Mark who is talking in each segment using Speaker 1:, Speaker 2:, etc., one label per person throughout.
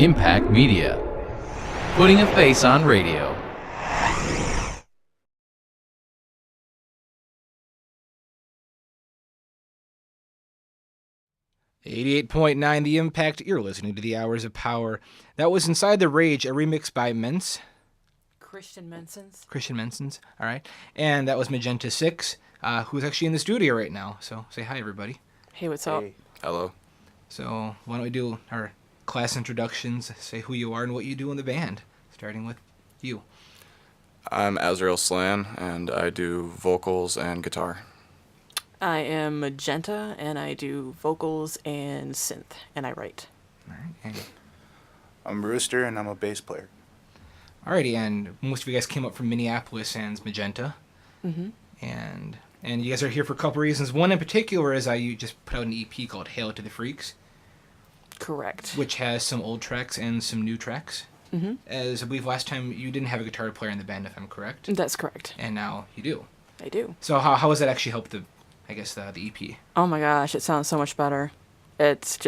Speaker 1: Impact Media. Putting a face on radio.
Speaker 2: .9 The Impact. You're listening to the Hours of Power. That was Inside the Rage, a remix by
Speaker 3: Christian
Speaker 2: Mensons, all right. And that was Magenta 6, who's actually in the studio right now. So say hi, everybody.
Speaker 3: Hey, what's up?
Speaker 4: Hello.
Speaker 2: So why don't we do our class introductions, say who you are and what you do in the band, starting with you.
Speaker 4: I'm Azrael Slan, and I do vocals and guitar.
Speaker 3: I am Magenta, and I do vocals and synth, and I write.
Speaker 2: All right. And
Speaker 5: I'm Rooster, and I'm a bass player.
Speaker 2: alrighty, and most of you guys came up from Minneapolis and Magenta.
Speaker 3: Mm-hmm.
Speaker 2: And you guys are here for a couple reasons. One in particular is you just put out an EP called Hail to the Freaks.
Speaker 3: Correct.
Speaker 2: Which has some old tracks and some new tracks.
Speaker 3: Mm-hmm.
Speaker 2: As I believe last time you didn't have a guitar player in the band, if I'm correct.
Speaker 3: That's correct.
Speaker 2: And now you do.
Speaker 3: I do.
Speaker 2: So how has that actually helped the EP?
Speaker 3: Oh my gosh, it sounds so much better. It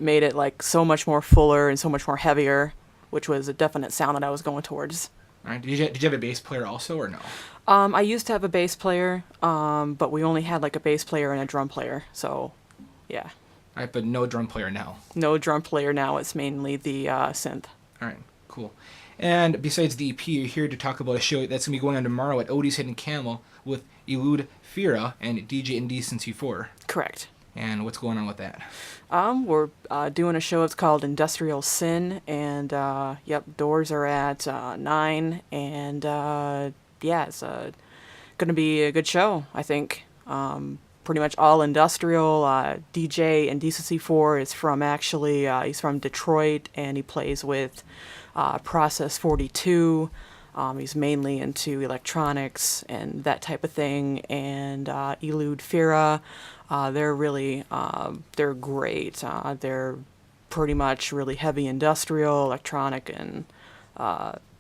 Speaker 3: made it like so much more fuller and so much more heavier, which was a definite sound that I was going towards.
Speaker 2: All right. Did you have a bass player also, or no?
Speaker 3: I used to have a bass player, but we only had like a bass player and a drum player, so yeah.
Speaker 2: All right, but no drum player now.
Speaker 3: No drum player now, it's mainly the synth.
Speaker 2: All right, cool. And besides the EP, you're here to talk about a show that's going to be going on tomorrow at Odie's Hidden Camel with Elude Fira and DJ Indecency 4.
Speaker 3: Correct.
Speaker 2: And what's going on with that?
Speaker 3: We're doing a show. It's called Industrial Sin, and doors are at 9, and it's going to be a good show, I think. Pretty much all industrial. DJ Indecency 4 is from he's from Detroit, and he plays with Process 42. He's mainly into electronics and that type of thing. And Elude Fira, they're great. They're pretty much really heavy industrial, electronic, and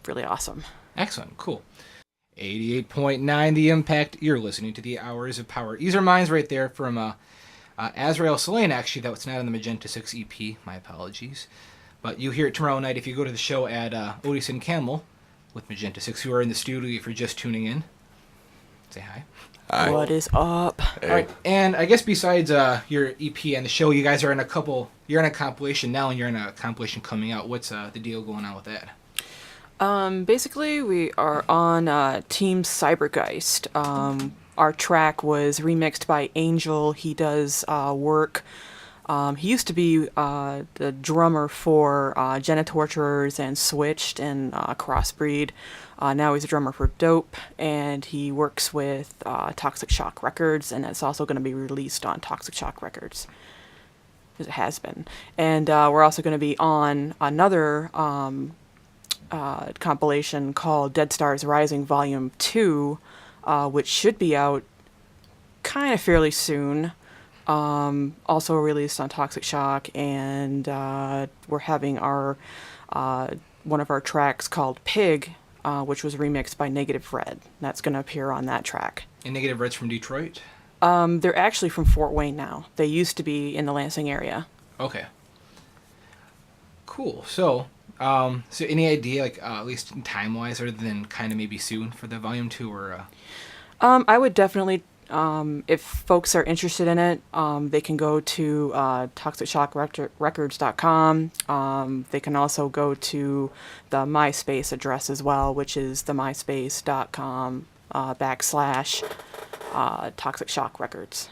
Speaker 3: really awesome.
Speaker 2: Excellent, cool. 88.9 The Impact. You're listening to the Hours of Power. These are mines right there from Azrael Slan, actually. That was not on the Magenta 6 EP. My apologies. But you hear it tomorrow night if you go to the show at Odie's and Camel with Magenta 6, who are in the studio if you're just tuning in. Say hi.
Speaker 4: Hi.
Speaker 3: What is up?
Speaker 4: Hey.
Speaker 2: All right, and I guess besides your EP and the show, you guys are you're in a compilation now, and you're in a compilation coming out. What's the deal going on with that?
Speaker 3: Basically, we are on Team Cybergeist. Our track was remixed by Angel. He does work. He used to be the drummer for Genitorturers and Switched and Crossbreed. Now he's a drummer for Dope, and he works with Toxic Shock Records, and it's also going to be released on Toxic Shock Records. It has been. And we're also going to be on another compilation called Dead Stars Rising Volume 2, which should be out kind of fairly soon. Also released on Toxic Shock, and we're having our one of our tracks called Pig, which was remixed by Negative Red. That's going to appear on that track.
Speaker 2: And Negative Red's from Detroit?
Speaker 3: They're actually from Fort Wayne now. They used to be in the Lansing area.
Speaker 2: Okay. Cool. So any idea, at least time-wise, other than kind of maybe soon for the Volume 2, or?
Speaker 3: I would definitely, if folks are interested in it, they can go to ToxicShockRecords.com. They can also go to the MySpace address as well, which is the myspace.com / Toxic Shock Records.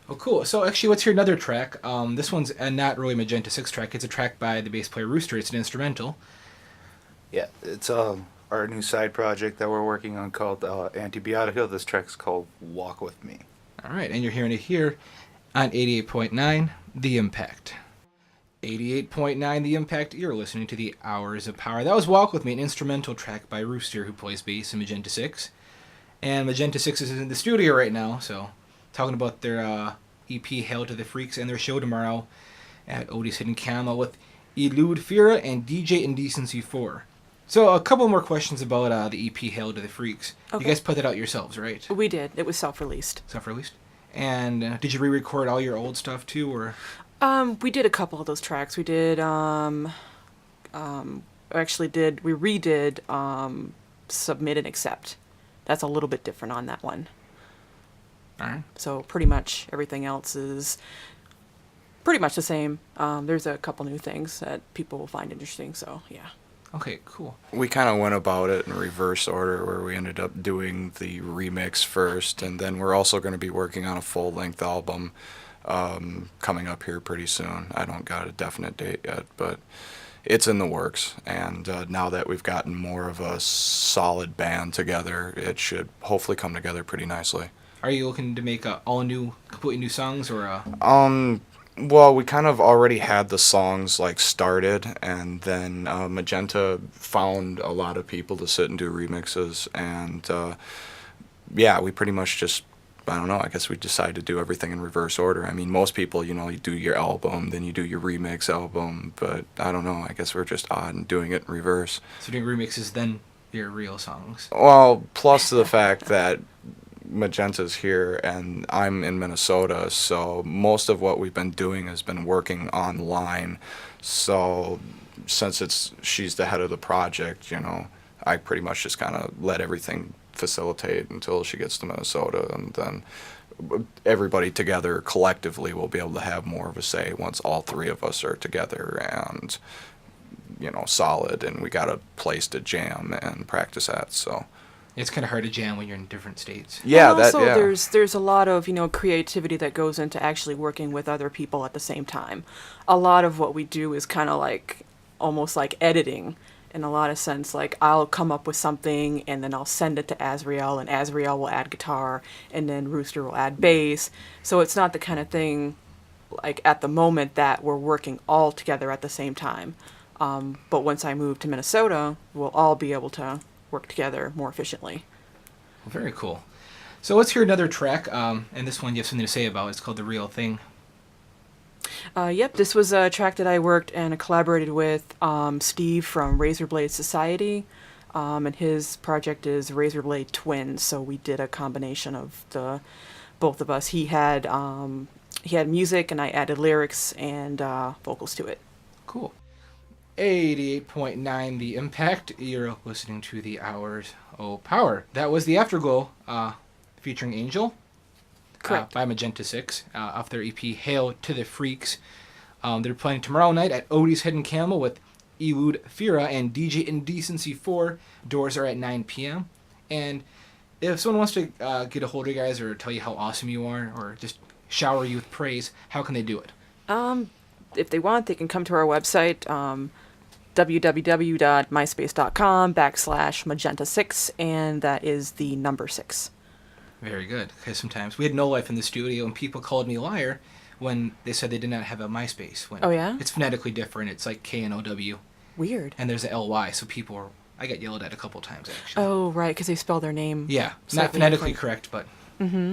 Speaker 2: Oh, cool. So actually, let's hear another track. This one's not really a Magenta 6 track. It's a track by the bass player Rooster. It's an instrumental.
Speaker 5: Yeah, it's our new side project that we're working on called Antibiotica. This track's called Walk With Me.
Speaker 2: All right, and you're hearing it here on 88.9 The Impact. 88.9 The Impact. You're listening to the Hours of Power. That was Walk With Me, an instrumental track by Rooster, who plays bass in Magenta 6. And Magenta 6 is in the studio right now, so talking about their EP Hail to the Freaks and their show tomorrow at Odie's Hidden Camel with Elude Fira and DJ Indecency 4. So a couple more questions about the EP Hail to the Freaks.
Speaker 3: Okay.
Speaker 2: You guys put that out yourselves, right?
Speaker 3: We did. It was self-released.
Speaker 2: Self-released? And did you re-record all your old stuff too, or?
Speaker 3: We did a couple of those tracks. We did we redid Submit and Accept. That's a little bit different on that one.
Speaker 2: All right.
Speaker 3: So pretty much everything else is pretty much the same. There's a couple new things that people will find interesting, so yeah.
Speaker 2: Okay, cool.
Speaker 4: We kind of went about it in reverse order, where we ended up doing the remix first, and then we're also going to be working on a full-length album coming up here pretty soon. I don't got a definite date yet, but it's in the works. And now that we've gotten more of a solid band together, it should hopefully come together pretty nicely.
Speaker 2: Are you looking to make all new, completely new songs, or?
Speaker 4: Well, we kind of already had the songs like started, and then Magenta found a lot of people to sit and do remixes, and yeah, we pretty much just, I don't know, I guess we decided to do everything in reverse order. I mean, most people, you do your album, then you do your remix album, but I don't know, I guess we're just odd and doing it in reverse.
Speaker 2: So doing remixes, then your real songs.
Speaker 4: Well, plus the fact that Magenta's here and I'm in Minnesota, so most of what we've been doing has been working online. So since she's the head of the project, I pretty much just kind of let everything facilitate until she gets to Minnesota, and then everybody together collectively will be able to have more of a say once all three of us are together and solid, and we got a place to jam and practice at. So
Speaker 2: it's kind of hard to jam when you're in different states.
Speaker 4: Yeah,
Speaker 3: and also,
Speaker 4: yeah.
Speaker 3: there's a lot of creativity that goes into actually working with other people at the same time. A lot of what we do is kind of like almost like editing in a lot of sense. Like I'll come up with something and then I'll send it to Azrael, and Azrael will add guitar, and then Rooster will add bass. So it's not the kind of thing like at the moment that we're working all together at the same time. But once I move to Minnesota, we'll all be able to work together more efficiently.
Speaker 2: Very cool. So let's hear another track, and this one you have something to say about. It's called The Real Thing.
Speaker 3: Yep, this was a track that I worked and collaborated with Steve from Razorblade Society, and his project is Razorblade Twins, so we did a combination of the both of us. He had music, and I added lyrics and vocals to it.
Speaker 2: Cool. 88.9 The Impact. You're listening to the Hourz Power. That was the Afterglow featuring Angel.
Speaker 3: Correct.
Speaker 2: By Magenta 6 off their EP Hail to the Freaks. They're playing tomorrow night at Odie's Hidden Camel with Elude Fira and DJ Indecency 4. Doors are at 9 p.m. And if someone wants to get a hold of you guys or tell you how awesome you are or just shower you with praise, how can they do it?
Speaker 3: If they want, they can come to our website, www.myspace.com/magenta6, and that is the number 6.
Speaker 2: Very good, because sometimes we had No Life in the studio, and people called me a liar when they said they did not have a MySpace. When
Speaker 3: Oh, yeah?
Speaker 2: It's phonetically different. It's like KNOW,
Speaker 3: Weird.
Speaker 2: and there's a LY, so I got yelled at a couple times, actually.
Speaker 3: Oh, right, because they spell their name.
Speaker 2: Yeah, not
Speaker 3: slightly
Speaker 2: phonetically
Speaker 3: different.
Speaker 2: correct, but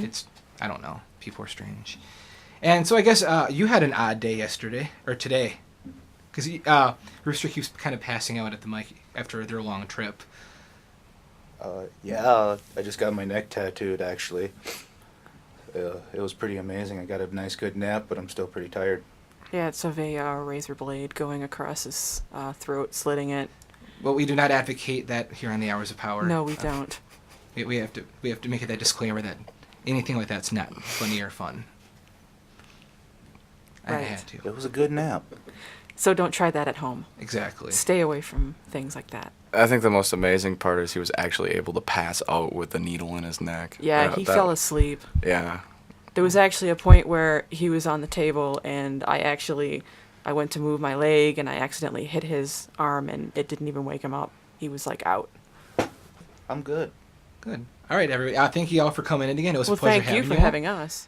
Speaker 2: it's, I don't know, people are strange. And so I guess you had an odd day yesterday, or today, because Rooster keeps kind of passing out at the mic after their long trip.
Speaker 5: Yeah, I just got my neck tattooed, actually. It was pretty amazing. I got a nice good nap, but I'm still pretty tired.
Speaker 3: Yeah, it's of a razor blade going across his throat, slitting it.
Speaker 2: Well, we do not advocate that here on the Hours of Power.
Speaker 3: No, we don't.
Speaker 2: We have to make that disclaimer that anything like that's not funny or fun. I
Speaker 3: Right.
Speaker 2: had to.
Speaker 5: It was a good nap.
Speaker 3: So don't try that at home.
Speaker 2: Exactly.
Speaker 3: Stay away from things like that.
Speaker 4: I think the most amazing part is he was actually able to pass out with the needle in his neck.
Speaker 3: Yeah, he fell asleep.
Speaker 4: Yeah.
Speaker 3: There was actually a point where he was on the table, and I went to move my leg, and I accidentally hit his arm, and it didn't even wake him up. He was like out.
Speaker 5: I'm good.
Speaker 2: Good. All right, everybody. Thank you all for coming in again. It was a
Speaker 3: Well,
Speaker 2: pleasure
Speaker 3: thank you
Speaker 2: having
Speaker 3: for
Speaker 2: you.
Speaker 3: having us.